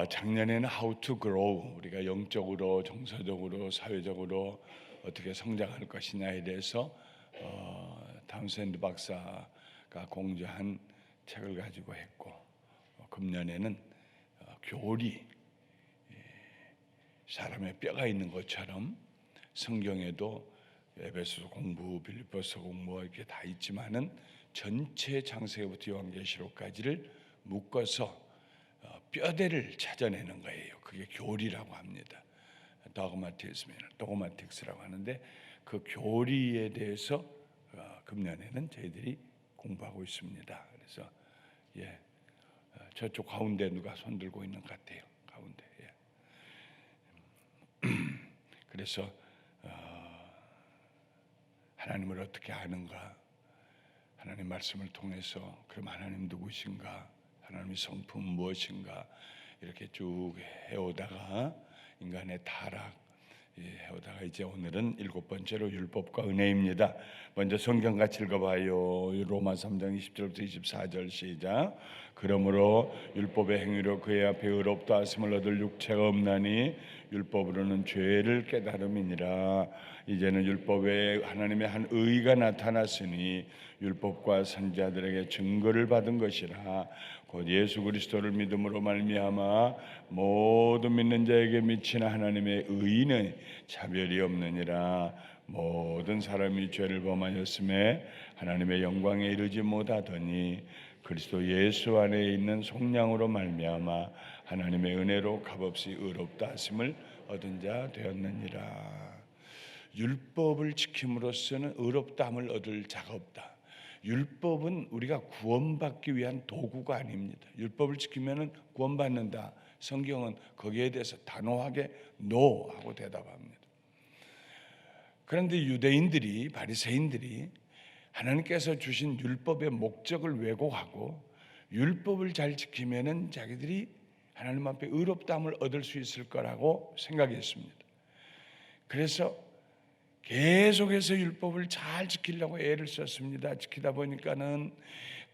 작년에는 How to Grow, 우리가 영적으로, 정서적으로, 사회적으로 어떻게 성장할 것이냐에 대해서 타운센드 박사가 공저한 책을 가지고 했고, 금년에는 교리, 사람의 뼈가 있는 것처럼 성경에도 에베소서 공부, 빌립보서 공부 이렇게 다 있지만은 전체 창세기부터 요한계시록까지를 묶어서 뼈대를 찾아내는 거예요. 그게 교리라고 합니다. 도그마틱스라고 하는데, 그 교리에 대해서 금년에는 저희들이 공부하고 있습니다. 그래서 저쪽 가운데 누가 손 들고 있는 것 같아요. 가운데. 그래서 하나님을 어떻게 아는가, 하나님 말씀을 통해서 그럼 하나님 누구신가, 하나님의 성품 무엇인가, 이렇게 쭉 해오다가 인간의 타락 해오다가 이제 오늘은 7번째로 율법과 은혜입니다. 먼저 성경 같이 읽어봐요. 로마 3장 20절부터 24절 시작. 그러므로 율법의 행위로 그의 앞에 의롭다 하심을 얻을 육체가 없나니 율법으로는 죄를 깨달음이니라. 이제는 율법에 하나님의 한 의가 나타났으니 율법과 선지자들에게 증거를 받은 것이라. 곧 예수 그리스도를 믿음으로 말미암아 모든 믿는 자에게 미치는 하나님의 의는 차별이 없느니라. 모든 사람이 죄를 범하였음에 하나님의 영광에 이르지 못하더니 그리스도 예수 안에 있는 속량으로 말미암아 하나님의 은혜로 값없이 의롭다 하심을 얻은 자 되었느니라. 율법을 지킴으로써는 의롭다함을 얻을 자가 없다. 율법은 우리가 구원받기 위한 도구가 아닙니다. 율법을 지키면 구원받는다. 성경은 거기에 대해서 단호하게 NO 하고 대답합니다. 그런데 유대인들이, 바리새인들이 하나님께서 주신 율법의 목적을 왜곡하고 율법을 잘 지키면은 자기들이 하나님 앞에 의롭다함을 얻을 수 있을 거라고 생각했습니다. 그래서 계속해서 율법을 잘 지키려고 애를 썼습니다. 지키다 보니까는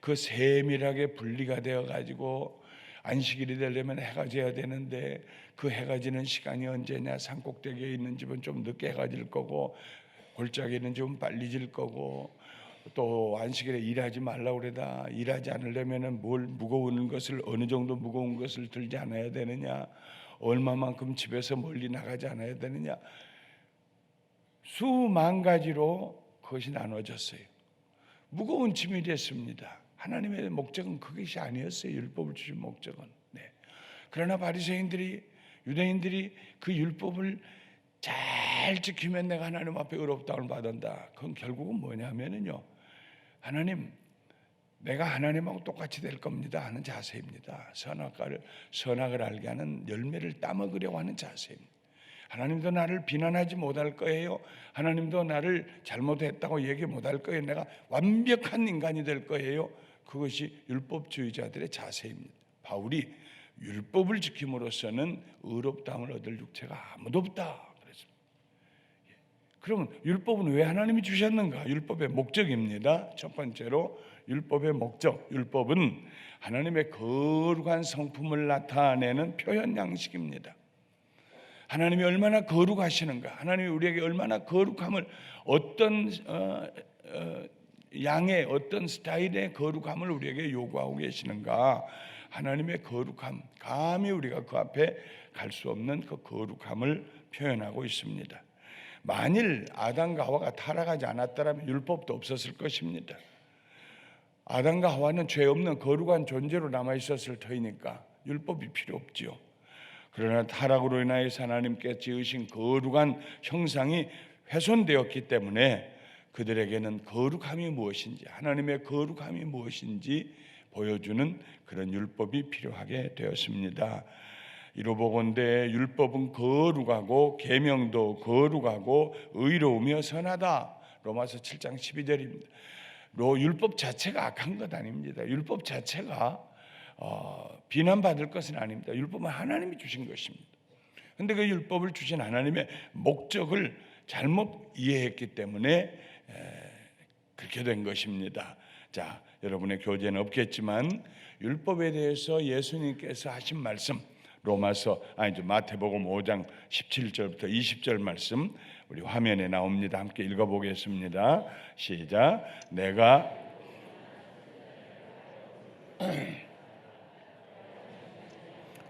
그 세밀하게 분리가 되어 가지고 안식일이 되려면 해가 져야 되는데 그 해가 지는 시간이 언제냐, 산꼭대기에 있는 집은 좀 늦게 해가 질 거고 골짜기에 있는 집은 빨리 질 거고, 또 안식일에 일하지 말라고 그러다 일하지 않으려면 뭘 무거운 것을, 어느 정도 무거운 것을 들지 않아야 되느냐, 얼마만큼 집에서 멀리 나가지 않아야 되느냐, 수만 가지로 그것이 나눠졌어요. 무거운 짐이 됐습니다. 하나님의 목적은 그것이 아니었어요. 율법을 주신 목적은. 그러나 바리새인들이, 유대인들이 그 율법을 잘 지키면 내가 하나님 앞에 의롭다움을 받는다. 그건 결국은 뭐냐면요, 하나님, 내가 하나님하고 똑같이 될 겁니다 하는 자세입니다. 선악을 알게 하는 열매를 따먹으려고 하는 자세입니다. 하나님도 나를 비난하지 못할 거예요. 하나님도 나를 잘못했다고 얘기 못할 거예요. 내가 완벽한 인간이 될 거예요. 그것이 율법주의자들의 자세입니다. 바울이 율법을 지킴으로써는 의롭다함을 얻을 육체가 아무도 없다 그랬습니다. 그러면 율법은 왜 하나님이 주셨는가? 율법의 목적입니다. 첫 번째로 율법의 목적. 율법은 하나님의 거룩한 성품을 나타내는 표현 양식입니다. 하나님이 얼마나 거룩하시는가, 하나님이 우리에게 얼마나 거룩함을, 어떤 양의 어떤 스타일의 거룩함을 우리에게 요구하고 계시는가, 하나님의 거룩함, 감히 우리가 그 앞에 갈 수 없는 그 거룩함을 표현하고 있습니다. 만일 아담과 하와가 타락하지 않았다면 율법도 없었을 것입니다. 아담과 하와는 죄 없는 거룩한 존재로 남아 있었을 터이니까 율법이 필요 없지요. 그러나 타락으로 인하여서 하나님께 지으신 거룩한 형상이 훼손되었기 때문에 그들에게는 거룩함이 무엇인지, 하나님의 거룩함이 무엇인지 보여주는 그런 율법이 필요하게 되었습니다. 이로보건대 율법은 거룩하고 계명도 거룩하고 의로우며 선하다. 로마서 7장 12절입니다. 율법 자체가 악한 것 아닙니다. 율법 자체가 비난받을 것은 아닙니다. 율법은 하나님이 주신 것입니다. 그런데 그 율법을 주신 하나님의 목적을 잘못 이해했기 때문에 그렇게 된 것입니다. 자, 여러분의 교재는 없겠지만 율법에 대해서 예수님께서 하신 말씀, 마태복음 5장 17절부터 20절 말씀 우리 화면에 나옵니다. 함께 읽어보겠습니다. 시작. 내가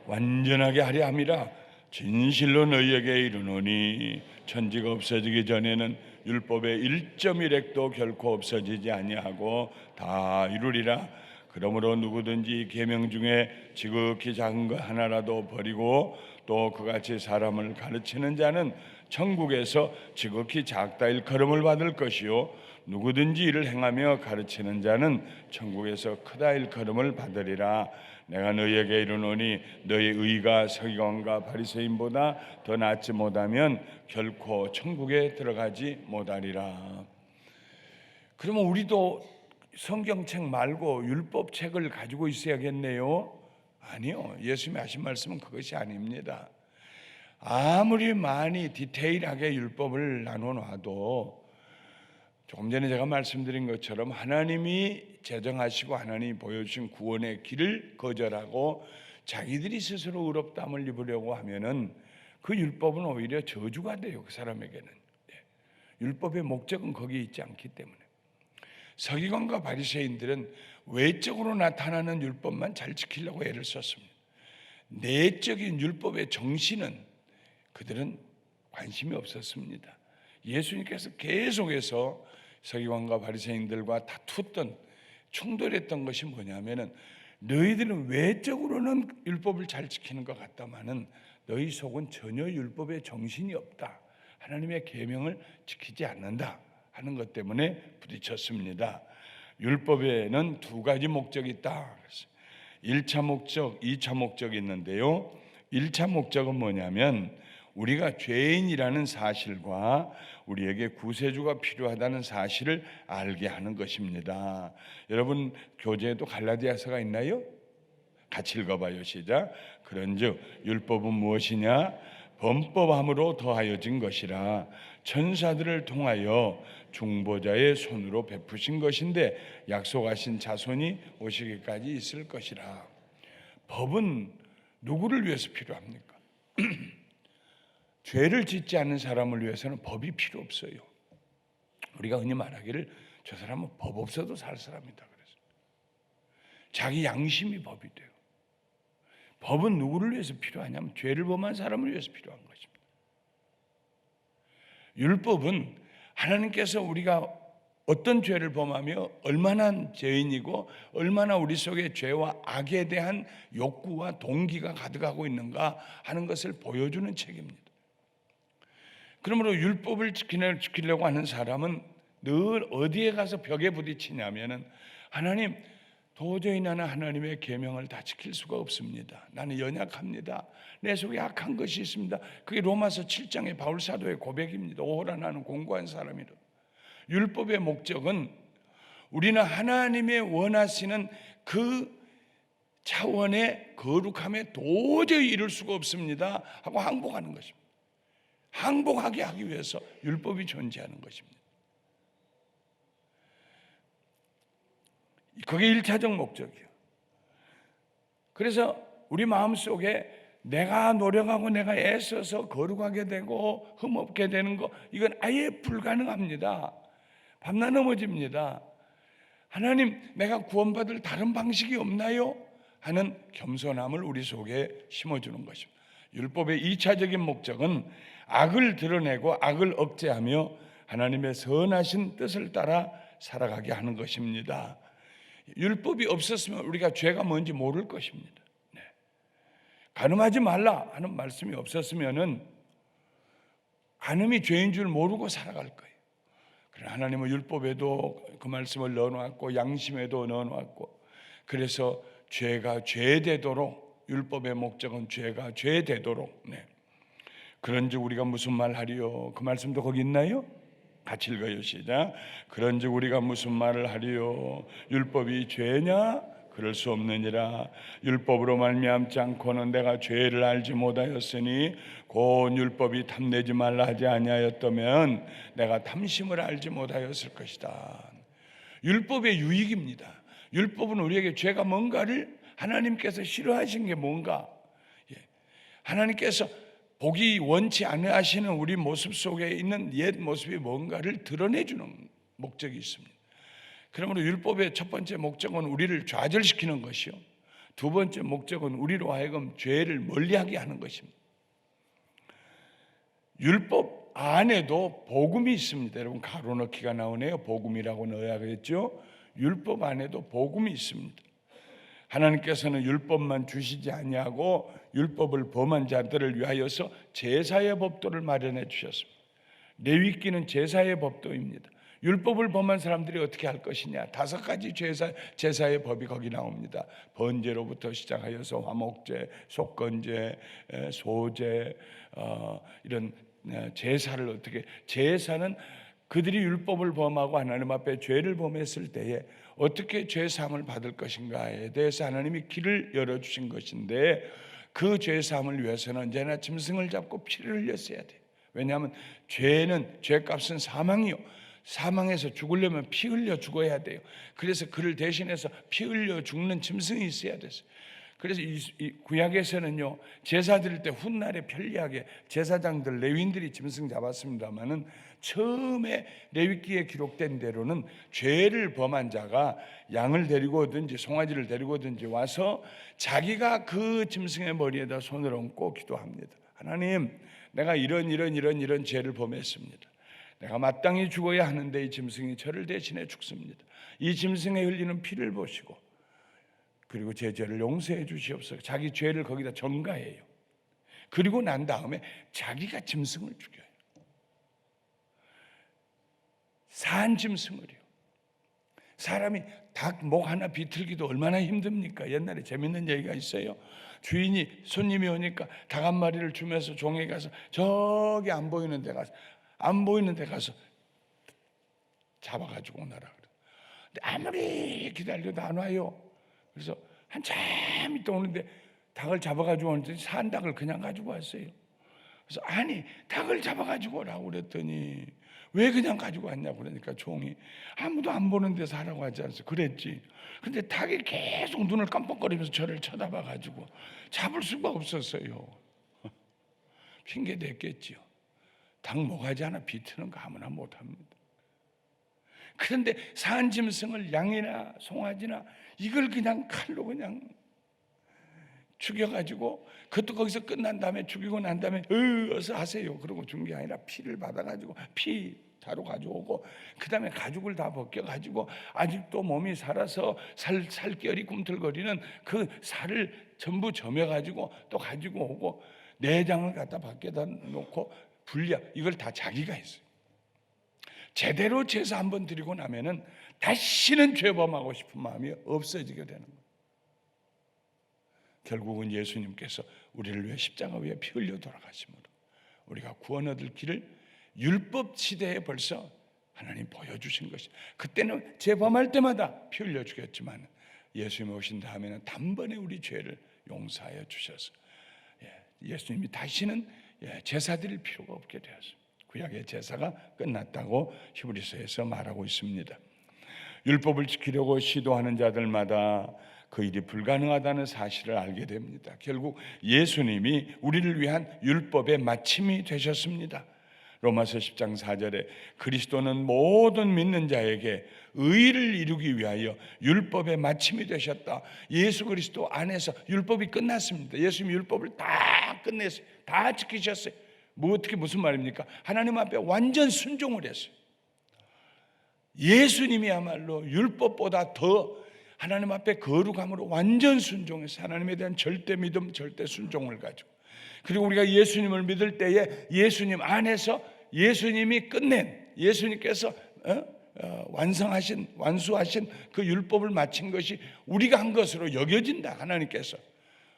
완전하게 하려 함이라 진실로 너희에게 이르노니 천지가 없어지기 전에는 율법의 1.1획도 결코 없어지지 아니하고 다 이루리라. 그러므로 누구든지 계명 중에 지극히 작은 것 하나라도 버리고 또 그같이 사람을 가르치는 자는 천국에서 지극히 작다 일컬음을 받을 것이요 누구든지 이를 행하며 가르치는 자는 천국에서 크다 일컬음을 받으리라. 내가 너희에게 이르노니 너희 의가 서기관과 바리새인보다 더 낫지 못하면 결코 천국에 들어가지 못하리라. 그러면 우리도 성경책 말고 율법책을 가지고 있어야겠네요? 아니요. 예수님이 하신 말씀은 그것이 아닙니다. 아무리 많이 디테일하게 율법을 나눠놔도 조금 전에 제가 말씀드린 것처럼 하나님이 제정하시고 하나님이 보여주신 구원의 길을 거절하고 자기들이 스스로 의롭다함을 입으려고 하면은 그 율법은 오히려 저주가 돼요. 그 사람에게는. 율법의 목적은 거기에 있지 않기 때문에. 서기관과 바리새인들은 외적으로 나타나는 율법만 잘 지키려고 애를 썼습니다. 내적인 율법의 정신은 그들은 관심이 없었습니다. 예수님께서 계속해서 서기관과 바리새인들과 다투었던 충돌했던 것이 뭐냐면은 너희들은 외적으로는 율법을 잘 지키는 것 같다마는 너희 속은 전혀 율법의 정신이 없다. 하나님의 계명을 지키지 않는다 하는 것 때문에 부딪혔습니다. 율법에는 두 가지 목적이 있다. 1차 목적, 2차 목적이 있는데요. 1차 목적은 뭐냐면 우리가 죄인이라는 사실과 우리에게 구세주가 필요하다는 사실을 알게 하는 것입니다. 여러분 교재에도 갈라디아서가 있나요? 같이 읽어봐요. 시작. 그런즉 율법은 무엇이냐? 범법함으로 더하여진 것이라 천사들을 통하여 중보자의 손으로 베푸신 것인데 약속하신 자손이 오시기까지 있을 것이라. 법은 누구를 위해서 필요합니까? 죄를 짓지 않는 사람을 위해서는 법이 필요 없어요. 우리가 흔히 말하기를 저 사람은 법 없어도 살 사람이다 그래서 자기 양심이 법이 돼요. 법은 누구를 위해서 필요하냐면 죄를 범한 사람을 위해서 필요한 것입니다. 율법은 하나님께서 우리가 어떤 죄를 범하며 얼마나 죄인이고 얼마나 우리 속에 죄와 악에 대한 욕구와 동기가 가득하고 있는가 하는 것을 보여주는 책입니다. 그러므로 율법을 지키려고 하는 사람은 늘 어디에 가서 벽에 부딪히냐면은 하나님 도저히 나는 하나님의 계명을 다 지킬 수가 없습니다. 나는 연약합니다. 내 속에 악한 것이 있습니다. 그게 로마서 7장의 바울 사도의 고백입니다. 오호라 나는 공고한 사람이라. 율법의 목적은 우리는 하나님의 원하시는 그 차원의 거룩함에 도저히 이룰 수가 없습니다 하고 항복하는 것입니다. 항복하게 하기 위해서 율법이 존재하는 것입니다. 그게 1차적 목적이에요. 그래서 우리 마음속에 내가 노력하고 내가 애써서 거룩하게 되고 흠없게 되는 거 이건 아예 불가능합니다. 밤낮 넘어집니다. 하나님 내가 구원받을 다른 방식이 없나요? 하는 겸손함을 우리 속에 심어주는 것입니다. 율법의 2차적인 목적은 악을 드러내고 악을 억제하며 하나님의 선하신 뜻을 따라 살아가게 하는 것입니다. 율법이 없었으면 우리가 죄가 뭔지 모를 것입니다. 간음하지 말라 하는 말씀이 없었으면은 간음이 죄인 줄 모르고 살아갈 거예요. 그러나 하나님은 율법에도 그 말씀을 넣어놨고 양심에도 넣어놨고 그래서 죄가 죄되도록 율법의 목적은 죄가 죄되도록 그런즉 우리가 무슨 말 하리요? 그 말씀도 거기 있나요? 같이 읽어요. 시작. 그런즉 우리가 무슨 말을 하리요? 율법이 죄냐? 그럴 수 없느니라. 율법으로 말미암지 않고는 내가 죄를 알지 못하였으니 곧 율법이 탐내지 말라 하지 아니하였다면 내가 탐심을 알지 못하였을 것이다. 율법의 유익입니다. 율법은 우리에게 죄가 뭔가를 하나님께서 싫어하신 게 뭔가 하나님께서 보기 원치 않으시는 우리 모습 속에 있는 옛 모습이 뭔가를 드러내주는 목적이 있습니다. 그러므로 율법의 첫 번째 목적은 우리를 좌절시키는 것이요, 두 번째 목적은 우리로 하여금 죄를 멀리하게 하는 것입니다. 율법 안에도 복음이 있습니다. 여러분, 가로 넣기가 나오네요. 복음이라고 넣어야겠죠. 율법 안에도 복음이 있습니다. 하나님께서는 율법만 주시지 아니하고 율법을 범한 자들을 위하여서 제사의 법도를 마련해 주셨습니다. 레위기는 제사의 법도입니다. 율법을 범한 사람들이 어떻게 할 것이냐, 5가지 제사의 법이 거기 나옵니다. 번제로부터 시작하여서 화목제, 속건제, 소제, 이런 제사를 어떻게, 제사는 그들이 율법을 범하고 하나님 앞에 죄를 범했을 때에 어떻게 죄사함을 받을 것인가에 대해서 하나님이 길을 열어주신 것인데, 그 죄사함을 위해서는 언제나 짐승을 잡고 피를 흘렸어야 돼요. 왜냐하면 죄값은 사망이요, 사망에서 죽으려면 피 흘려 죽어야 돼요. 그래서 그를 대신해서 피 흘려 죽는 짐승이 있어야 됐어요. 그래서 이 구약에서는요, 제사 드릴 때 훗날에 편리하게 제사장들, 레위인들이 짐승 잡았습니다마는, 처음에 레위기에 기록된 대로는 죄를 범한 자가 양을 데리고 오든지 송아지를 데리고 오든지 와서 자기가 그 짐승의 머리에다 손을 얹고 기도합니다. 하나님, 내가 이런 죄를 범했습니다. 내가 마땅히 죽어야 하는데 이 짐승이 저를 대신해 죽습니다. 이 짐승에 흘리는 피를 보시고 그리고 제 죄를 용서해 주시옵소서. 자기 죄를 거기다 전가해요. 그리고 난 다음에 자기가 짐승을 죽여요. 산 짐승을요. 사람이 닭 목 하나 비틀기도 얼마나 힘듭니까? 옛날에 재밌는 얘기가 있어요. 손님이 오니까 닭 한 마리를 주면서 종에게 가서 저기 안 보이는 데 가서 잡아가지고 오너라 그래. 근데 아무리 기다려도 안 와요. 그래서 한참 있다 오는데 닭을 잡아가지고 오는데 산 닭을 그냥 가지고 왔어요. 그래서 아니, 닭을 잡아가지고 오라고 그랬더니 왜 그냥 가지고 왔냐고 그러니까 종이 아무도 안 보는 데서 하라고 하지 않았어. 그랬지. 근데 닭이 계속 눈을 깜빡거리면서 저를 쳐다봐가지고 잡을 수가 없었어요. 핑계 댔겠지요. 닭 모가지 하나 비트는 거 아무나 못합니다. 그런데 산 짐승을 양이나 송아지나 이걸 그냥 칼로 그냥 죽여가지고, 그것도 거기서 끝난 다음에, 죽이고 난 다음에 어서 하세요 그러고 준 게 아니라 피를 받아가지고 피 자루 가져오고, 그 다음에 가죽을 다 벗겨가지고 아직도 몸이 살아서 살결이 꿈틀거리는 그 살을 전부 점여가지고 또 가지고 오고, 내장을 갖다 밖에다 놓고 분리하, 이걸 다 자기가 했어요. 제대로 제사 한번 드리고 나면은 다시는 죄범하고 싶은 마음이 없어지게 되는 거예요. 결국은 예수님께서 우리를 위해 십자가 위에 피 흘려 돌아가심으로 우리가 구원 얻을 길을 율법 시대에 벌써 하나님 보여주신 것이, 그때는 죄범할 때마다 피 흘려 죽였지만 예수님 오신 다음에는 단번에 우리 죄를 용서하여 주셔서 예수님이 다시는 제사 드릴 필요가 없게 되었습니다. 구약의 제사가 끝났다고 히브리서에서 말하고 있습니다. 율법을 지키려고 시도하는 자들마다 그 일이 불가능하다는 사실을 알게 됩니다. 결국 예수님이 우리를 위한 율법의 마침이 되셨습니다. 로마서 10장 4절에 그리스도는 모든 믿는 자에게 의를 이루기 위하여 율법의 마침이 되셨다. 예수 그리스도 안에서 율법이 끝났습니다. 예수님이 율법을 다 끝냈어요. 다 지키셨어요. 어떻게 무슨 말입니까? 하나님 앞에 완전 순종을 했어요. 예수님이야말로 율법보다 더 하나님 앞에 거룩함으로 완전 순종해서 하나님에 대한 절대 믿음, 절대 순종을 가지고, 그리고 우리가 예수님을 믿을 때에 예수님 안에서 예수님이 끝낸, 예수님께서 완수하신 그 율법을 마친 것이 우리가 한 것으로 여겨진다. 하나님께서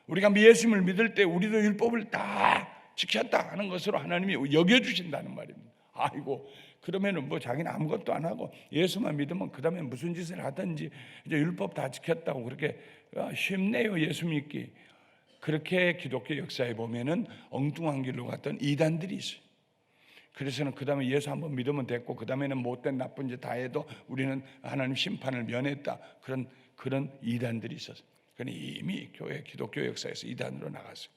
우리가 예수님을 믿을 때 우리도 율법을 다 지켰다 하는 것으로 하나님이 여겨주신다는 말입니다. 아이고, 그러면은 뭐 자기는 아무것도 안 하고 예수만 믿으면 그 다음에 무슨 짓을 하든지 이제 율법 다 지켰다고 그렇게 쉽네요, 예수 믿기. 그렇게 기독교 역사에 보면은 엉뚱한 길로 갔던 이단들이 있어요. 그래서는 그 다음에 예수 한번 믿으면 됐고 그 다음에는 못된 나쁜 짓 다 해도 우리는 하나님 심판을 면했다, 그런 이단들이 있었어요. 그러니 이미 기독교 역사에서 이단으로 나갔어요.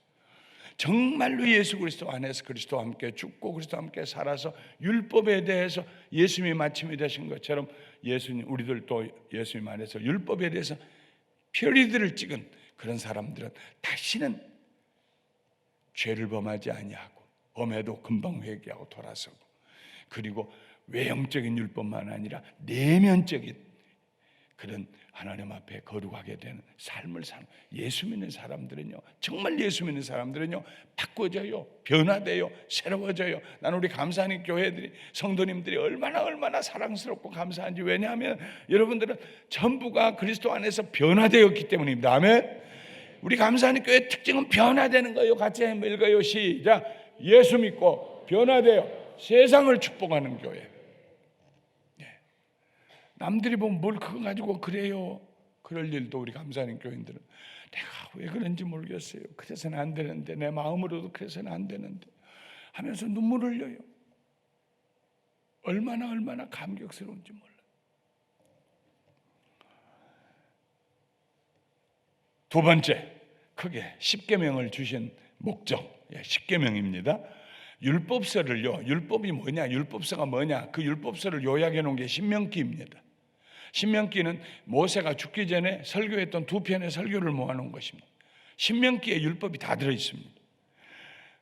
정말로 예수 그리스도 안에서 그리스도와 함께 죽고 그리스도와 함께 살아서 율법에 대해서 예수님이 마침이 되신 것처럼 예수님, 우리들도 예수님 안에서 율법에 대해서 표리들을 찍은 그런 사람들은 다시는 죄를 범하지 아니하고 범해도 금방 회개하고 돌아서고, 그리고 외형적인 율법만 아니라 내면적인 그런 하나님 앞에 거룩하게 되는 삶을 사는 예수 믿는 사람들은요, 정말 예수 믿는 사람들은요 바꿔져요, 변화돼요, 새로워져요. 나는 우리 감사하는 교회들이, 성도님들이 얼마나 사랑스럽고 감사한지. 왜냐하면 여러분들은 전부가 그리스도 안에서 변화되었기 때문입니다. 아멘. 우리 감사하는 교회의 특징은 변화되는 거예요. 같이 한번 읽어요. 시작. 예수 믿고 변화되어 세상을 축복하는 교회. 남들이 보면 뭘 그거 가지고 그래요. 그럴 일도 우리 감사하는 교인들은 내가 왜 그런지 모르겠어요. 그래서는 안 되는데, 내 마음으로도 그래서는 안 되는데 하면서 눈물 흘려요. 얼마나 감격스러운지 몰라요. 두 번째, 크게 십계명을 주신 목적, 십계명입니다. 율법서를요, 율법이 뭐냐, 율법서가 뭐냐, 그 율법서를 요약해 놓은 게 신명기입니다. 신명기는 모세가 죽기 전에 설교했던 두 편의 설교를 모아놓은 것입니다. 신명기에 율법이 다 들어있습니다.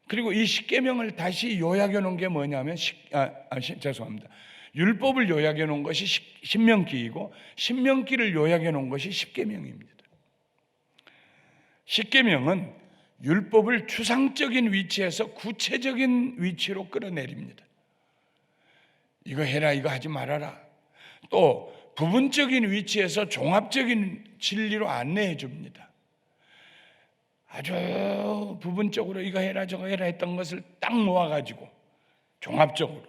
그리고 이 십계명을 다시 요약해 놓은 게 뭐냐면 죄송합니다. 율법을 요약해 놓은 것이 신명기이고, 신명기를 요약해 놓은 것이 십계명입니다. 십계명은 율법을 추상적인 위치에서 구체적인 위치로 끌어내립니다. 이거 해라, 이거 하지 말아라. 또 부분적인 위치에서 종합적인 진리로 안내해 줍니다. 아주 부분적으로 이거 해라 저거 해라 했던 것을 딱 모아가지고 종합적으로.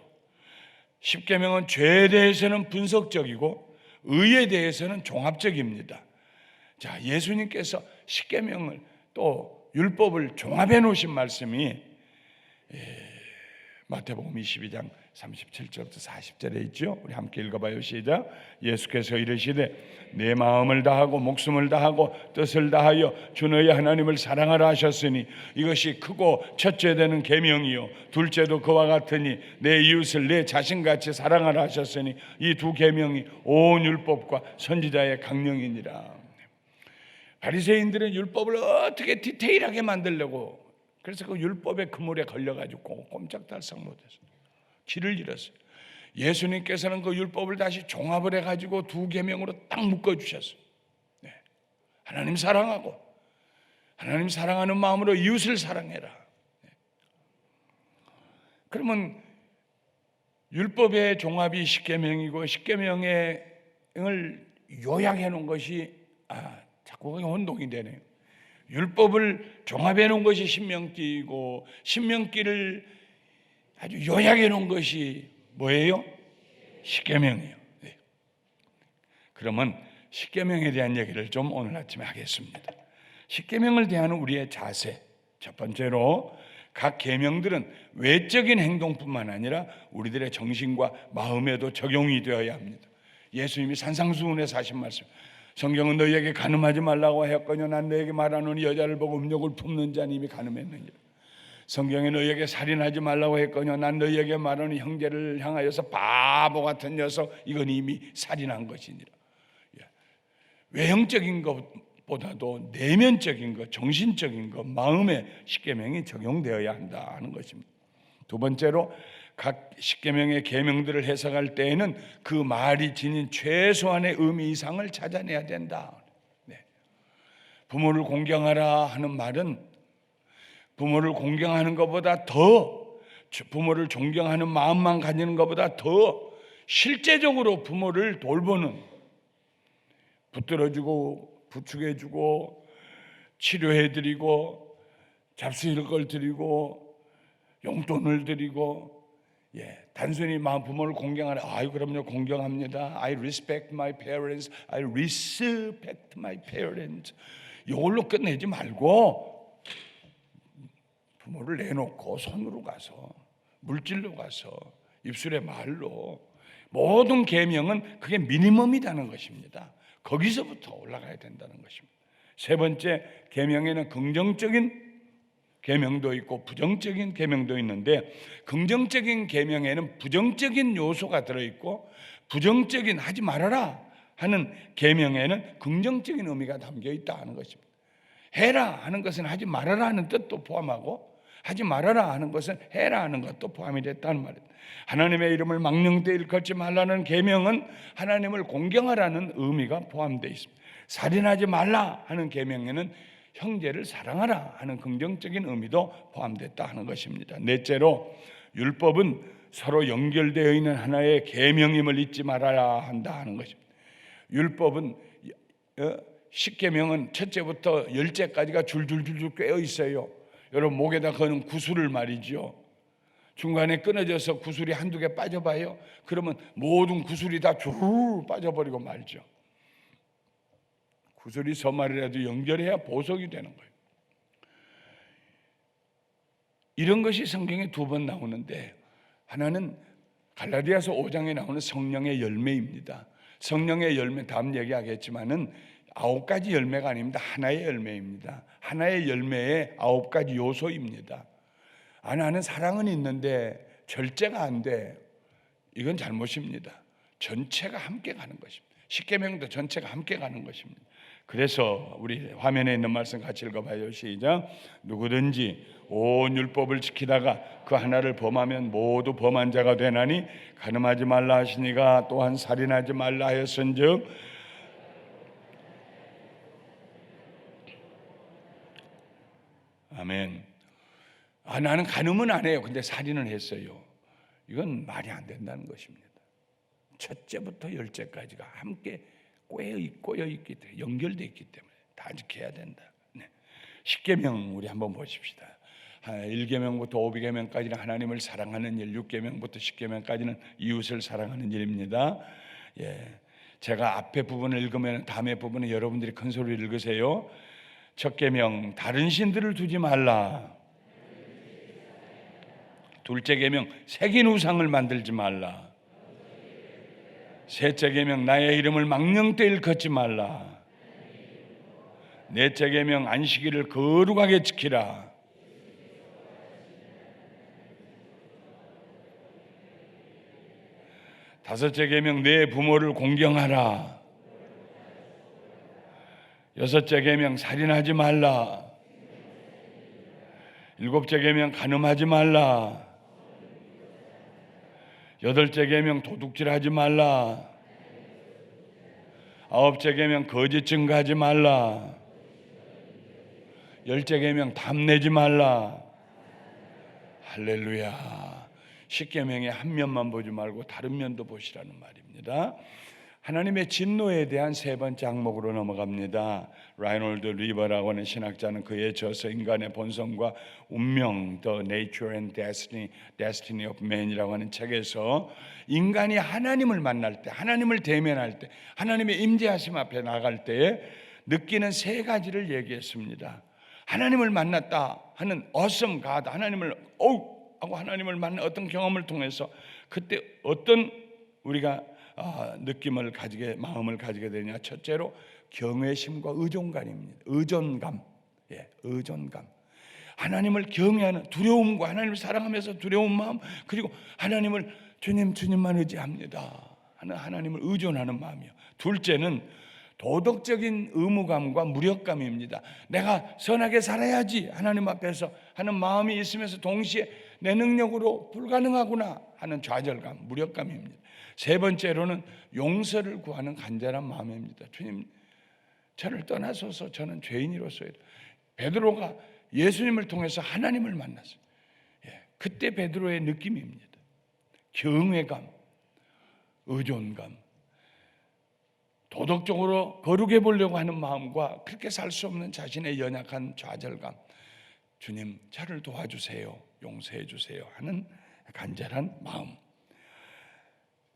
십계명은 죄에 대해서는 분석적이고 의에 대해서는 종합적입니다. 자, 예수님께서 십계명을 또 율법을 종합해 놓으신 말씀이 마태복음 22장 37절부터 40절에 있죠. 우리 함께 읽어봐요. 시작. 예수께서 이르시되 내 마음을 다하고 목숨을 다하고 뜻을 다하여 주 너희 하나님을 사랑하라 하셨으니 이것이 크고 첫째 되는 계명이요 둘째도 그와 같으니 내 이웃을 내 자신같이 사랑하라 하셨으니 이 두 계명이 온 율법과 선지자의 강령이니라. 바리새인들은 율법을 어떻게 디테일하게 만들려고, 그래서 그 율법의 그물에 걸려가지고 꼼짝달싹 못했어요. 길을 잃었어요. 예수님께서는 그 율법을 다시 종합을 해가지고 두 계명으로 딱 묶어주셨어요. 네. 하나님 사랑하고 하나님 사랑하는 마음으로 이웃을 사랑해라. 네. 그러면 율법의 종합이 십계명이고 십계명을 요약해 놓은 것이 자꾸 그게 혼동이 되네요. 율법을 종합해 놓은 것이 신명기이고 신명기를 아주 요약해 놓은 것이 뭐예요? 십계명이에요. 네. 그러면 십계명에 대한 얘기를 좀 오늘 아침에 하겠습니다. 십계명을 대하는 우리의 자세, 첫 번째로 각 계명들은 외적인 행동뿐만 아니라 우리들의 정신과 마음에도 적용이 되어야 합니다. 예수님이 산상수훈에서 하신 말씀, 성경은 너희에게 간음하지 말라고 하였거니와 난 너희에게 말하노니 여자를 보고 음욕을 품는 자는 이미 간음했느니라. 성경에 너희에게 살인하지 말라고 했거니와 난 너희에게 말하노니 형제를 향하여서 바보 같은 녀석 이건 이미 살인한 것이니라. 외형적인 것보다도 내면적인 것, 정신적인 것, 마음의 십계명이 적용되어야 한다는 것입니다. 두 번째로 각 십계명의 계명들을 해석할 때에는 그 말이 지닌 최소한의 의미 이상을 찾아내야 된다. 네. 부모를 공경하라 하는 말은 부모를 공경하는 것보다 더, 부모를 존경하는 마음만 가지는 것보다 더 실제적으로 부모를 돌보는, 붙들어주고 부축해주고 치료해드리고 잡수일 걸 드리고 용돈을 드리고, 단순히 부모를 공경하라. 아유 그럼요, 공경합니다. I respect my parents. I respect my parents. 이걸로 끝내지 말고 부모를 내놓고 손으로 가서, 물질로 가서, 입술의 말로, 모든 계명은 그게 미니멈이라는 것입니다. 거기서부터 올라가야 된다는 것입니다. 세 번째, 계명에는 긍정적인 계명도 있고 부정적인 계명도 있는데, 긍정적인 계명에는 부정적인 요소가 들어있고 부정적인 하지 말아라 하는 계명에는 긍정적인 의미가 담겨 있다는 것입니다. 해라 하는 것은 하지 말아라 하는 뜻도 포함하고 하지 말아라 하는 것은 해라 하는 것도 포함이 됐다는 말입니다. 하나님의 이름을 망령되이 일컫지 말라는 계명은 하나님을 공경하라는 의미가 포함되어 있습니다. 살인하지 말라 하는 계명에는 형제를 사랑하라 하는 긍정적인 의미도 포함됐다 하는 것입니다. 넷째로, 율법은 서로 연결되어 있는 하나의 계명임을 잊지 말아야 한다 하는 것입니다. 율법은 10계명은 첫째부터 10제까지가 줄줄줄줄 꿰어 있어요. 여러분 목에다 거는 구슬을 말이죠. 중간에 끊어져서 구슬이 한두 개 빠져봐요. 그러면 모든 구슬이 다 줄 빠져버리고 말죠. 구슬이 서말이라도 연결해야 보석이 되는 거예요. 이런 것이 성경에 2번 나오는데, 하나는 갈라디아서 5장에 나오는 성령의 열매입니다. 성령의 열매, 다음 얘기하겠지만은 9가지 열매가 아닙니다. 하나의 열매입니다. 하나의 열매의 9가지 요소입니다. 나는 사랑은 있는데 절제가 안 돼. 이건 잘못입니다. 전체가 함께 가는 것입니다. 십계명도 전체가 함께 가는 것입니다. 그래서 우리 화면에 있는 말씀 같이 읽어봐요. 시작. 누구든지 온 율법을 지키다가 그 하나를 범하면 모두 범한 자가 되나니, 간음하지 말라 하시니가 또한 살인하지 말라 하였은즉. 아멘. 나는 간음은 안 해요. 근데 살인은 했어요. 이건 말이 안 된다는 것입니다. 첫째부터 10제까지가 함께 꼬여 있기 때문에, 연결되어 있기 때문에 다 지켜야 된다. 네. 10계명 우리 한번 보십시다. 1계명부터 5계명까지는 하나님을 사랑하는 일, 6계명부터 10계명까지는 이웃을 사랑하는 일입니다. 제가 앞에 부분을 읽으면 다음에 부분은 여러분들이 큰 소리를 읽으세요. 첫 계명, 다른 신들을 두지 말라. 둘째 계명, 새긴 우상을 만들지 말라. 셋째 계명, 나의 이름을 망령되이 일컫지 말라. 넷째 계명, 안식일을 거룩하게 지키라. 다섯째 계명, 내 부모를 공경하라. 여섯째 계명, 살인하지 말라. 일곱째 계명, 간음하지 말라. 여덟째 계명, 도둑질하지 말라. 아홉째 계명, 거짓 증거하지 말라. 열째 계명, 탐내지 말라. 할렐루야. 10계명의 한 면만 보지 말고 다른 면도 보시라는 말입니다. 하나님의 진노에 대한 세 번째 항목으로 넘어갑니다. 라이놀드 리버라고 하는 신학자는 그의 저서 인간의 본성과 운명, The Nature and Destiny of Man이라고 하는 책에서 인간이 하나님을 만날 때, 하나님을 대면할 때, 하나님의 임재하심 앞에 나갈 때 느끼는 세 가지를 얘기했습니다. 하나님을 만났다 하는 awesome God, 하나님을 하고 하나님을 만난 어떤 경험을 통해서 그때 어떤 우리가 느낌을 가지게, 마음을 가지게 되냐. 첫째로 경외심과 의존감입니다. 의존감. 하나님을 경외하는 두려움과 하나님을 사랑하면서 두려운 마음, 그리고 하나님을 주님만 의지합니다 하는 하나님을 의존하는 마음이요. 둘째는 도덕적인 의무감과 무력감입니다. 내가 선하게 살아야지 하나님 앞에서 하는 마음이 있으면서 동시에 내 능력으로 불가능하구나 하는 좌절감, 무력감입니다. 세 번째로는 용서를 구하는 간절한 마음입니다. 주님, 저를 떠나소서, 저는 죄인이로서요. 베드로가 예수님을 통해서 하나님을 만났어요. 그때 베드로의 느낌입니다. 경외감, 의존감, 도덕적으로 거룩해 보려고 하는 마음과 그렇게 살 수 없는 자신의 연약한 좌절감. 주님, 저를 도와주세요, 용서해 주세요 하는 간절한 마음.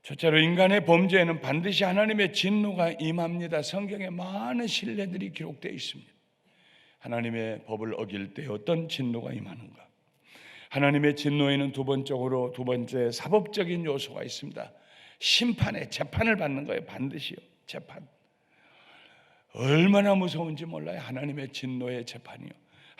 첫째로 인간의 범죄에는 반드시 하나님의 진노가 임합니다. 성경에 많은 신뢰들이 기록되어 있습니다. 하나님의 법을 어길 때 어떤 진노가 임하는가. 하나님의 진노에는 두 번째 사법적인 요소가 있습니다. 심판의 재판을 받는 거예요. 반드시요. 재판. 얼마나 무서운지 몰라요. 하나님의 진노의 재판이요.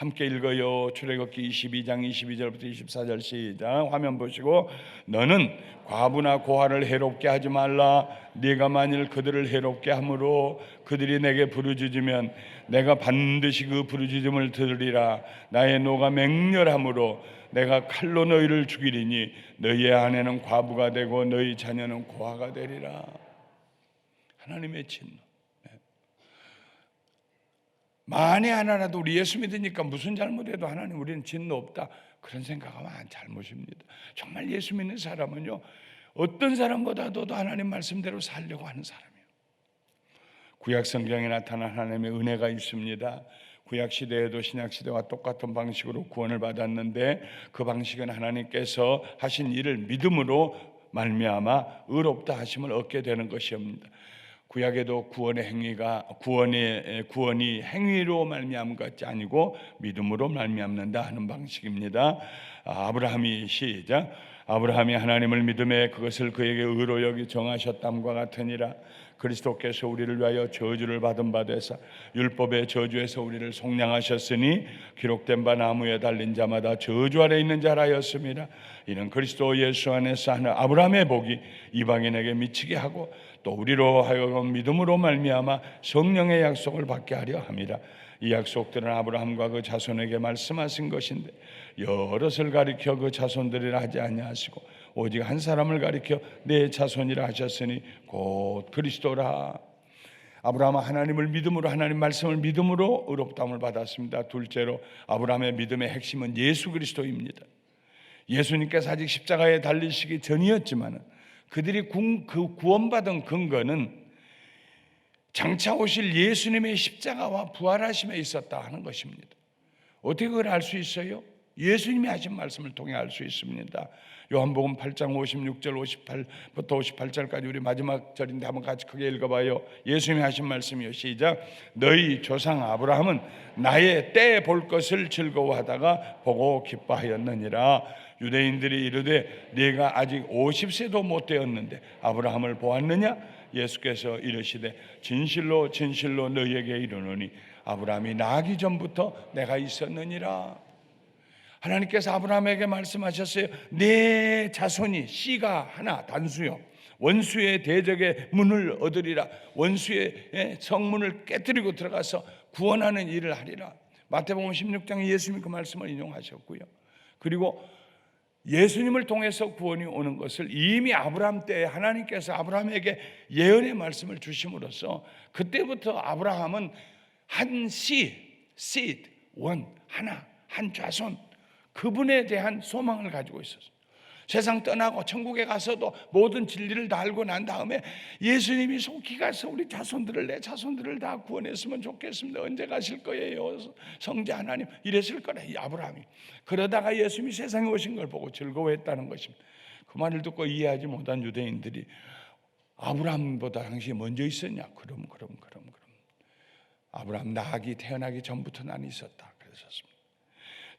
함께 읽어요. 출애굽기 22장 22절부터 24절 시작. 화면 보시고 너는 과부나 고아를 해롭게 하지 말라. 네가 만일 그들을 해롭게 함으로 그들이 내게 부르짖으면 내가 반드시 그 부르짖음을 들으리라. 나의 노가 맹렬함으로 내가 칼로 너희를 죽이리니 너희의 아내는 과부가 되고 너희 자녀는 고아가 되리라. 하나님의 진노. 만에 하나라도 우리 예수 믿으니까 무슨 잘못해도 하나님 우리는 진노 없다, 그런 생각하면 잘못입니다. 정말 예수 믿는 사람은요, 어떤 사람보다도 하나님 말씀대로 살려고 하는 사람이에요. 구약 성경에 나타난 하나님의 은혜가 있습니다. 구약 시대에도 신약 시대와 똑같은 방식으로 구원을 받았는데 그 방식은 하나님께서 하신 일을 믿음으로 말미암아 의롭다 하심을 얻게 되는 것입니다. 구약에도 구원의 행위가 구원이 행위로 말미암은 것이 아니고 믿음으로 말미암는다 하는 방식입니다. 아브라함이 시작. 아브라함이 하나님을 믿음에 그것을 그에게 의로 여기 정하셨담과 같으니라. 그리스도께서 우리를 위하여 저주를 받은 바 되사 율법의 저주에서 우리를 속량하셨으니 기록된 바 나무에 달린 자마다 저주 아래 있는 자라였습니다. 이는 그리스도 예수 안에서 하는 아브라함의 복이 이방인에게 미치게 하고 또 우리로 하여금 믿음으로 말미암아 성령의 약속을 받게 하려 함이라. 이 약속들은 아브라함과 그 자손에게 말씀하신 것인데 여럿을 가리켜 그 자손들이라 하지 아니하시고 오직 한 사람을 가리켜 내 자손이라 하셨으니 곧 그리스도라. 아브라함은 하나님을 믿음으로, 하나님 말씀을 믿음으로 의롭다함을 받았습니다. 둘째로 아브라함의 믿음의 핵심은 예수 그리스도입니다. 예수님께서 아직 십자가에 달리시기 전이었지만 그들이 구원받은 근거는 장차 오실 예수님의 십자가와 부활하심에 있었다 하는 것입니다. 어떻게 그걸 알 수 있어요? 예수님이 하신 말씀을 통해 알 수 있습니다. 요한복음 8장 56절 58부터 58절까지 우리 마지막 절인데 한번 같이 크게 읽어봐요. 예수님이 하신 말씀이요. 시작. 너희 조상 아브라함은 나의 때 볼 것을 즐거워하다가 보고 기뻐하였느니라. 유대인들이 이르되 네가 아직 50세도 못 되었는데 아브라함을 보았느냐? 예수께서 이르시되 진실로 진실로 너희에게 이르노니 아브라함이 나기 전부터 내가 있었느니라. 하나님께서 아브라함에게 말씀하셨어요. 내 자손이 씨가 하나 단수요 원수의 대적의 문을 얻으리라. 원수의 성문을 깨뜨리고 들어가서 구원하는 일을 하리라. 마태복음 16장에 예수님이 그 말씀을 인용하셨고요. 그리고 예수님을 통해서 구원이 오는 것을 이미 아브라함 때에 하나님께서 아브라함에게 예언의 말씀을 주심으로써 그때부터 아브라함은 한 seed, 하나, 한 자손, 그분에 대한 소망을 가지고 있었어요. 세상 떠나고 천국에 가서도 모든 진리를 다 알고 난 다음에 예수님이 속히 가서 우리 자손들을, 내 자손들을 다 구원했으면 좋겠습니다. 언제 가실 거예요? 성자 하나님 이랬을 거래, 이 아브라함이. 그러다가 예수님이 세상에 오신 걸 보고 즐거워했다는 것입니다. 그 말을 듣고 이해하지 못한 유대인들이 아브라함보다 당신이 먼저 있었냐? 그럼 아브라함 나하기 태어나기 전부터 난 있었다 그랬었습니다.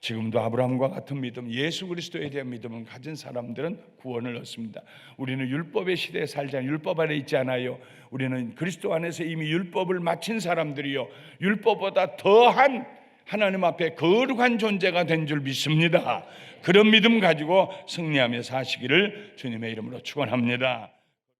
지금도 아브라함과 같은 믿음, 예수 그리스도에 대한 믿음을 가진 사람들은 구원을 얻습니다. 우리는 율법의 시대에 살지 않아요. 율법 안에 있지 않아요. 우리는 그리스도 안에서 이미 율법을 마친 사람들이요, 율법보다 더한 하나님 앞에 거룩한 존재가 된 줄 믿습니다. 그런 믿음 가지고 승리하며 사시기를 주님의 이름으로 축원합니다.